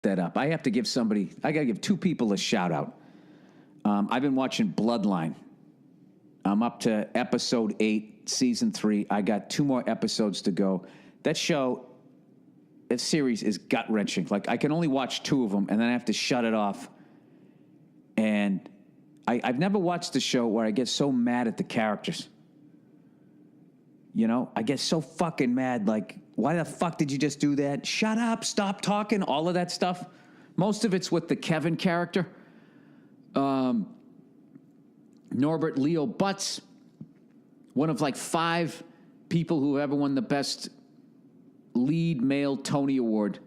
that up. I got to give two people a shout out. I've been watching Bloodline. I'm up to episode 8, season 3. I got 2 more episodes to go. That series is gut-wrenching. Like, I can only watch 2 of them, and then I have to shut it off. And I've never watched a show where I get so mad at the characters. You know, I get so fucking mad, like, why the fuck did you just do that? Shut up, stop talking, all of that stuff. Most of it's with the Kevin character. Norbert Leo Butz, one of like 5 people who ever won the best lead male Tony Award,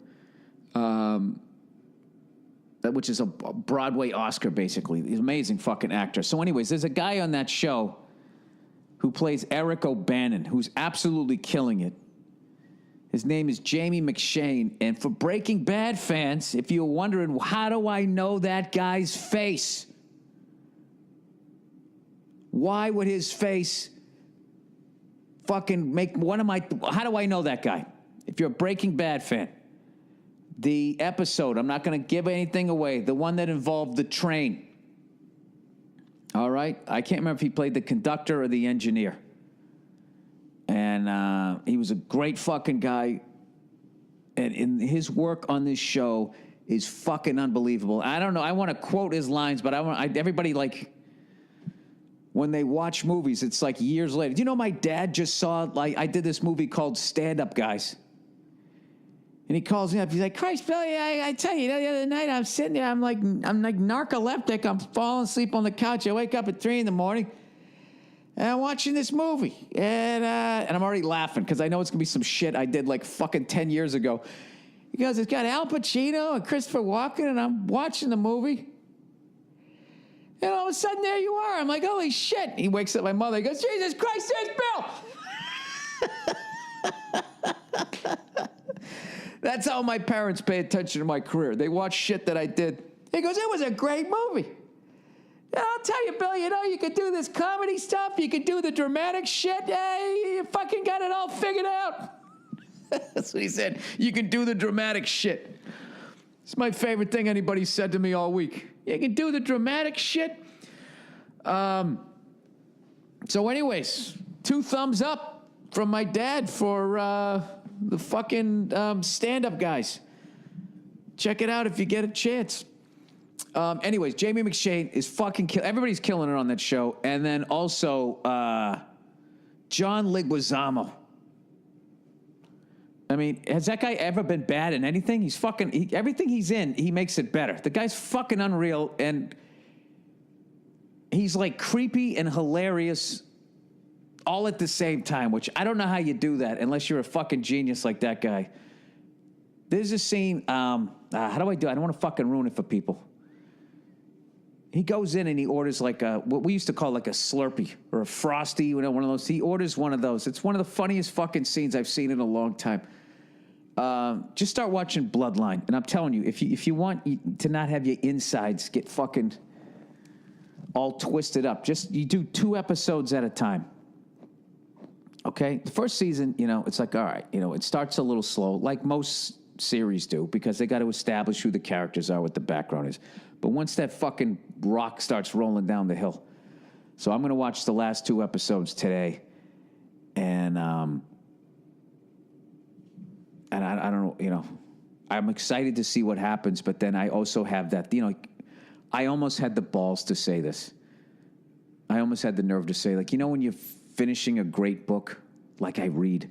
which is a Broadway Oscar, basically. He's an amazing fucking actor. So anyways, there's a guy on that show who plays Eric O'Bannon, who's absolutely killing it. His name is Jamie McShane. And for Breaking Bad fans, if you're wondering, how do I know that guy's face? Why would his face fucking make one of my... How do I know that guy? If you're a Breaking Bad fan, the episode, I'm not going to give anything away, the one that involved the train. All right? I can't remember if he played the conductor or the engineer. And he was a great fucking guy. And in his work on this show is fucking unbelievable. I don't know. I want to quote his lines, but everybody, like, when they watch movies, it's like years later. Do you know my dad just saw, like, I did this movie called Stand Up Guys. And he calls me up. He's like, Christ, Billy, I tell you, the other night I'm sitting there. I'm like narcoleptic. I'm falling asleep on the couch. I wake up at 3 a.m. and I'm watching this movie. And I'm already laughing because I know it's going to be some shit I did like fucking 10 years ago. He goes, it's got Al Pacino and Christopher Walken, and I'm watching the movie. And all of a sudden, there you are. I'm like, holy shit. He wakes up my mother. He goes, Jesus Christ, there's Bill. That's how my parents pay attention to my career. They watch shit that I did. He goes, it was a great movie. Yeah, I'll tell you, Bill, you know, you could do this comedy stuff. You could do the dramatic shit. You fucking got it all figured out. That's what he said. You can do the dramatic shit. It's my favorite thing anybody said to me all week. You can do the dramatic shit. So anyways, 2 thumbs up from my dad for the fucking stand-up guys. Check it out if you get a chance. Anyways, Jamie McShane is fucking everybody's killing it on that show. And then also John Leguizamo. I mean, has that guy ever been bad in anything? He's fucking... everything he's in, he makes it better. The guy's fucking unreal, and he's like creepy and hilarious all at the same time, which I don't know how you do that unless you're a fucking genius like that guy. There's a scene... how do I do it? I don't want to fucking ruin it for people. He goes in and he orders like what we used to call like a Slurpee or a Frosty, you know, one of those. He orders one of those. It's one of the funniest fucking scenes I've seen in a long time. Just start watching Bloodline. And I'm telling you, if you want to not have your insides get fucking all twisted up, you do 2 episodes at a time. Okay? The first season, you know, it's like, all right, you know, it starts a little slow, like most series do, because they got to establish who the characters are, what the background is. But once that fucking rock starts rolling down the hill. So I'm going to watch the last 2 episodes today. And I don't know, you know, I'm excited to see what happens, but then I also have that, you know, I almost had the balls to say this. I almost had the nerve to say, like, you know, when you're finishing a great book, like I read.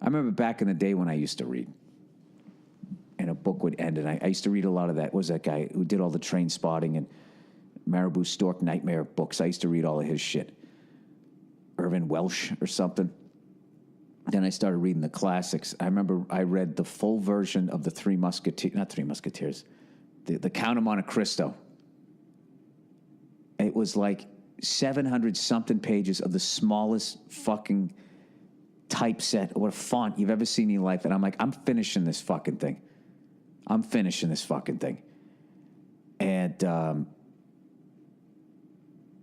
I remember back in the day when I used to read. And a book would end, and I used to read a lot of that. What was that guy who did all the Train Spotting and Marabou Stork Nightmare books? I used to read all of his shit. Irvin Welsh or something. Then I started reading the classics. I remember I read the full version of the Three Musketeers, not Three Musketeers, the Count of Monte Cristo. It was like 700-something pages of the smallest fucking typeset or font you've ever seen in your life. And I'm like, I'm finishing this fucking thing. I'm finishing this fucking thing. And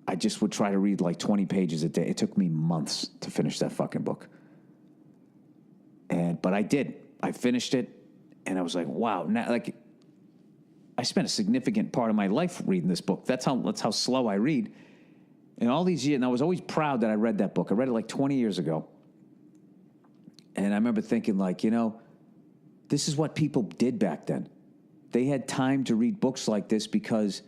I just would try to read like 20 pages a day. It took me months to finish that fucking book. But I did. I finished it, and I was like, wow. Now, like, I spent a significant part of my life reading this book. That's how slow I read. And all these years, and I was always proud that I read that book. I read it like 20 years ago. And I remember thinking, like, you know, this is what people did back then. They had time to read books like this because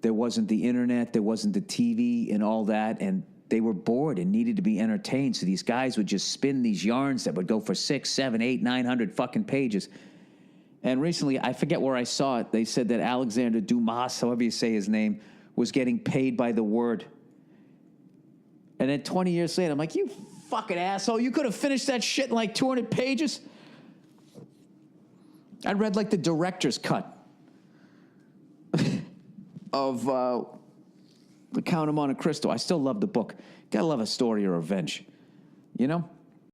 there wasn't the internet, there wasn't the TV and all that, and they were bored and needed to be entertained. So these guys would just spin these yarns that would go for 6, 7, 8, 900 fucking pages. And recently, I forget where I saw it, they said that Alexander Dumas, however you say his name, was getting paid by the word. And then 20 years later, I'm like, you fucking asshole, you could have finished that shit in like 200 pages? I read like the director's cut of The Count of Monte Cristo. I still love the book. Gotta love a story of revenge, you know?